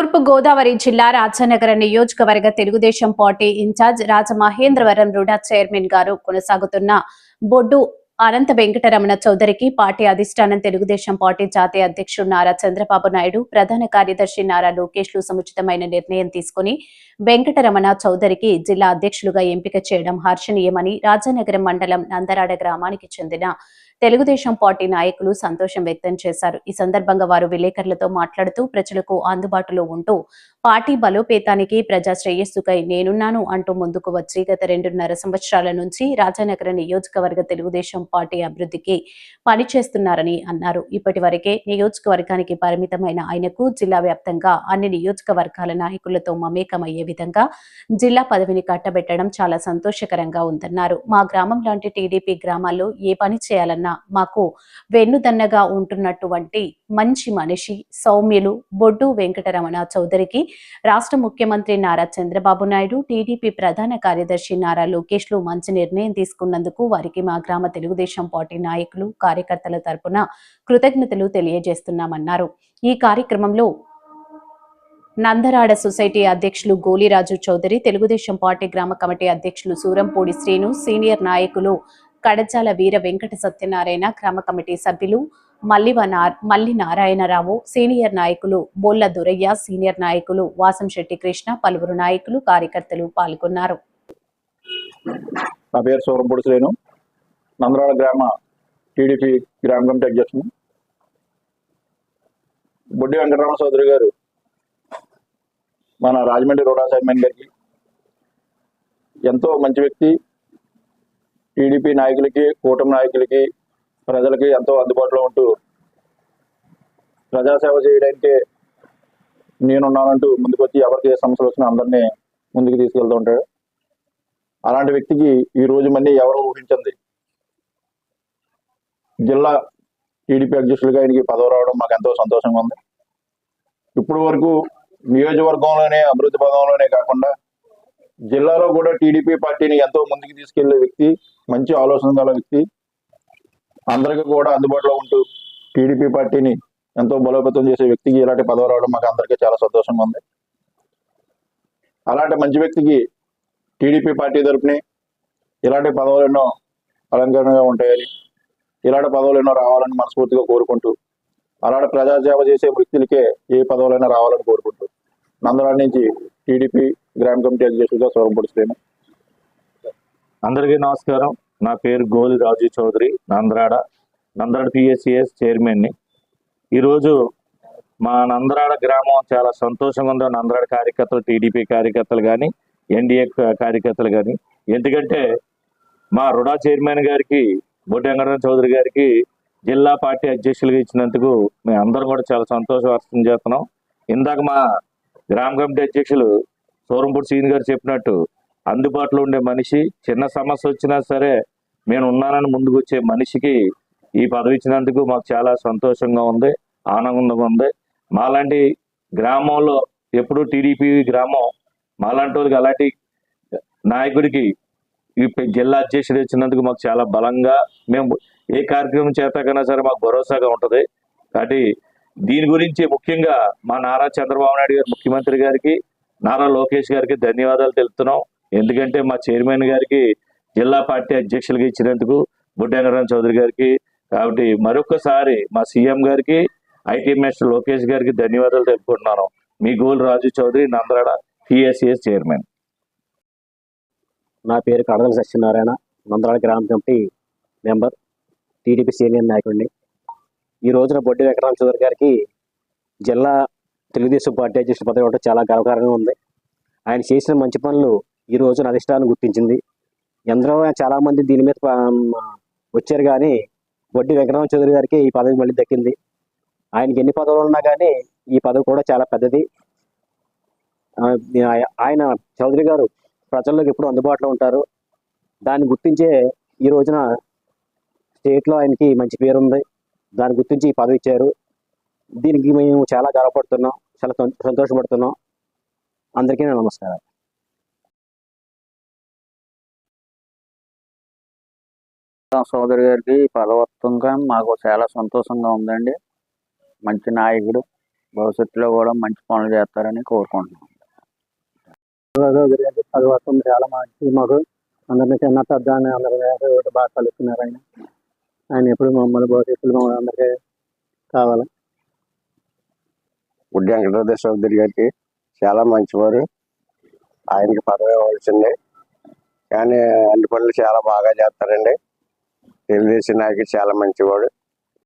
తూర్పు గోదావరి జిల్లా రాజానగర నియోజకవర్గ Telugu Desam party incharge Rajamahendravaram RUDA chairman గారు కొనసాగుతున్న బొడ్డు అనంత వెంకటరమణ చౌదరికి పార్టీ అధిష్టానం తెలుగుదేశం పార్టీ జాతీయ అధ్యక్షుడు నారా చంద్రబాబు నాయుడు, ప్రధాన కార్యదర్శి నారా లోకేష్లు సముచితమైన నిర్ణయం తీసుకుని వెంకటరమణ చౌదరికి జిల్లా అధ్యక్షులుగా ఎంపిక చేయడం హర్షణీయమని రాజానగరం మండలం నందరాడ గ్రామానికి చెందిన తెలుగుదేశం పార్టీ నాయకులు సంతోషం వ్యక్తం చేశారు. ఈ సందర్భంగా వారు విలేకరులతో మాట్లాడుతూ ప్రజలకు అందుబాటులో ఉంటూ పార్టీ బలోపేతానికి, ప్రజా శ్రేయస్సుకై నేనున్నాను అంటూ ముందుకు వచ్చి గత 2.5 సంవత్సరాల నుంచి రాజానగర నియోజకవర్గ తెలుగుదేశం పార్టీ అభివృద్ధికి పనిచేస్తున్నారని అన్నారు. ఇప్పటి వరకే నియోజకవర్గానికి పరిమితమైన ఆయనకు జిల్లా వ్యాప్తంగా అన్ని నియోజకవర్గాల నాయకులతో మమేకమయ్యే విధంగా జిల్లా పదవిని కట్టబెట్టడం చాలా సంతోషకరంగా ఉందన్నారు. మా గ్రామం లాంటి టీడీపీ గ్రామాల్లో ఏ పని చేయాలన్నా మాకు వెన్నుదన్నగా ఉంటున్నటువంటి మంచి మనిషి సౌమ్యులు బొడ్డు వెంకటరమణ చౌదరికి రాష్ట్ర ముఖ్యమంత్రి నారా చంద్రబాబు నాయుడు, టీడీపీ ప్రధాన కార్యదర్శి నారా లోకేష్లు మంచి నిర్ణయం తీసుకున్నందుకు వారికి మా గ్రామ తెలుగుదేశం పార్టీ నాయకులు, కార్యకర్తల తరపున కృతజ్ఞతలు తెలియజేస్తున్నామన్నారు. ఈ కార్యక్రమంలో నందరాడ సొసైటీ అధ్యక్షులు గోలిరాజు చౌదరి, తెలుగుదేశం పార్టీ గ్రామ కమిటీ అధ్యక్షులు సూరంపూడి శ్రీను, సీనియర్ నాయకులు కడజాల వీర వెంకట సత్యనారాయణ, గ్రామ కమిటీ సభ్యులు మల్లి నారాయణరావు, సీనియర్ నాయకులు బోల్ల దురయ్య, సీనియర్ నాయకులు వాసంశెట్టి కృష్ణ, పలువురు నాయకులు, కార్యకర్తలు పాల్గొన్నారు. నా పేరు సూరంపూడి శ్రీను, నందరాడ గ్రామ టీడీపీ గ్రామ కమిటీ అధ్యక్షుడు. బొడ్డి వెంకటరమణ చౌదరి గారు మన రాజమండ్రి రోడా చైర్మన్ గారికి ఎంతో మంచి వ్యక్తి. టీడీపీ నాయకులకి, కూటమి నాయకులకి, ప్రజలకి ఎంతో అందుబాటులో ఉంటూ ప్రజాసేవ చేయడానికి నేనున్నానంటూ ముందుకొచ్చి ఎవరికి ఏ సమస్యలు వచ్చినా అందరినీ ముందుకు తీసుకెళ్తూ ఉంటాడు. అలాంటి వ్యక్తికి ఈ రోజు మళ్ళీ ఎవరు ఊహించింది జిల్లా టీడీపీ అధ్యక్షులుగా ఆయనకి పదవి రావడం మాకు ఎంతో సంతోషంగా ఉంది. ఇప్పటి వరకు నియోజకవర్గంలోనే అభివృద్ధి పదంలోనే కాకుండా జిల్లాలో కూడా టీడీపీ పార్టీని ఎంతో ముందుకు తీసుకెళ్లే వ్యక్తి, మంచి ఆలోచన గల వ్యక్తి, అందరికీ కూడా అందుబాటులో ఉంటూ టీడీపీ పార్టీని ఎంతో బలోపేతం చేసే వ్యక్తికి ఇలాంటి పదవి రావడం మాకు అందరికీ చాలా సంతోషంగా ఉంది. అలాంటి మంచి వ్యక్తికి టీడీపీ పార్టీ తరపుని ఇలాంటి పదవులు ఎన్నో అలంకరణగా ఉంటాయని, ఇలాంటి పదవులు ఎన్నో రావాలని మనస్ఫూర్తిగా కోరుకుంటూ, అలాంటి ప్రజాసేవ చేసే వ్యక్తులకే ఏ పదవులైనా రావాలని కోరుకుంటూ నందరాడ నుంచి టీడీపీ గ్రామ కమిటీ అధ్యక్షుడిగా సూరంపూడి శ్రీను. అందరికీ నమస్కారం. నా పేరు గోలి రాజు చౌదరి, నందరాడ పిఎస్సిఎస్ చైర్మన్ని. ఈరోజు మా నందరాడ గ్రామం చాలా సంతోషంగా ఉంది. నందరాడ కార్యకర్తలు, టీడీపీ కార్యకర్తలు కానీ, ఎన్డీఏ కార్యకర్తలు కానీ, ఎందుకంటే మా రుడా చైర్మన్ గారికి, బొడ్డి వెంకటరమణ చౌదరి గారికి జిల్లా పార్టీ అధ్యక్షులుగా ఇచ్చినందుకు మేము అందరం కూడా చాలా సంతోషం వ్యక్తం చేస్తున్నాం. ఇందాక మా గ్రామ కమిటీ అధ్యక్షులు సూరంపూడి శ్రీను గారు చెప్పినట్టు అందుబాటులో ఉండే మనిషి, చిన్న సమస్య వచ్చినా సరే నేను ఉన్నానని ముందుకు వచ్చే మనిషికి ఈ పదవి ఇచ్చినందుకు మాకు చాలా సంతోషంగా ఉంది, ఆనందంగా ఉంది. మాలాంటి గ్రామంలో ఎప్పుడు టీడీపీ గ్రామం, మాలాంటి వాళ్ళకి అలాంటి నాయకుడికి ఈ జిల్లా అధ్యక్షుడు ఇచ్చినందుకు మాకు చాలా బలంగా, మేము ఏ కార్యక్రమం చేతకైనా సరే మాకు భరోసాగా ఉంటుంది. కాబట్టి దీని గురించి ముఖ్యంగా మా నారా చంద్రబాబు నాయుడు గారు, ముఖ్యమంత్రి గారికి, నారా లోకేష్ గారికి ధన్యవాదాలు తెలుపుతున్నాం. ఎందుకంటే మా చైర్మన్ గారికి జిల్లా పార్టీ అధ్యక్షులుగా ఇచ్చినందుకు, బొడ్డి వెంకటరమణ చౌదరి గారికి. కాబట్టి మరొకసారి మా సీఎం గారికి, ఐటీ మినిస్టర్ లోకేష్ గారికి ధన్యవాదాలు తెలుపుకుంటున్నాను. మీ గోలి రాజు చౌదరి, నందరాడ పిఎస్సిఎస్ చైర్మన్. నా పేరు కడదల సత్యనారాయణ, నందరాడ గ్రామ కమిటీ మెంబర్, టీడీపీ సీనియర్ నాయకుడిని. ఈ రోజున బొడ్డి వెంకటరమణ చౌదరి గారికి జిల్లా తెలుగుదేశం పార్టీ అధ్యక్షుడు పదవి ఇవ్వడం చాలా గర్వకారంగా ఉంది. ఆయన చేసిన మంచి పనులు ఈ రోజున అధిష్టానం గుర్తించింది. ఎందరో చాలామంది దీని మీద వచ్చారు, కానీ బొడ్డి వెంకటరమణ చౌదరి గారికి ఈ పదవి మళ్ళీ దక్కింది. ఆయనకి ఎన్ని పదవులు ఉన్నా కానీ ఈ పదవి కూడా చాలా పెద్దది. ఆయన చౌదరి గారు ప్రజల్లోకి ఎప్పుడు అందుబాటులో ఉంటారు. దాన్ని గుర్తించే ఈ రోజున స్టేట్లో ఆయనకి మంచి పేరు ఉంది. దాన్ని గుర్తించి ఈ పదవి ఇచ్చారు. దీనికి మేము చాలా గర్వపడుతున్నాం, చాలా సంతోషపడుతున్నాం. అందరికీ నమస్కారం. సోదరి గారికి పదవత్వంగా మాకు చాలా సంతోషంగా ఉందండి. మంచి నాయకుడు, భవిష్యత్తులో కూడా మంచి పనులు చేస్తారని కోరుకుంటున్నాం. అది వస్తుంది చాలా మంచి మాకు అందరినీ చిన్న పెద్ద అని అందరికీ బాగా కలుస్తున్నారు ఆయన. ఆయన ఎప్పుడు మమ్మల్ని భవిష్యత్తులో అందరికీ కావాలి. గుడ్డి వెంకటేశ్వర చౌదరి గారికి చాలా మంచివారు. ఆయనకి పదవి ఇవ్వాల్సిందే, కానీ అన్ని పనులు చాలా బాగా చేస్తారండి. తెలుగుదేశం నాయకుడు చాలా మంచివాడు.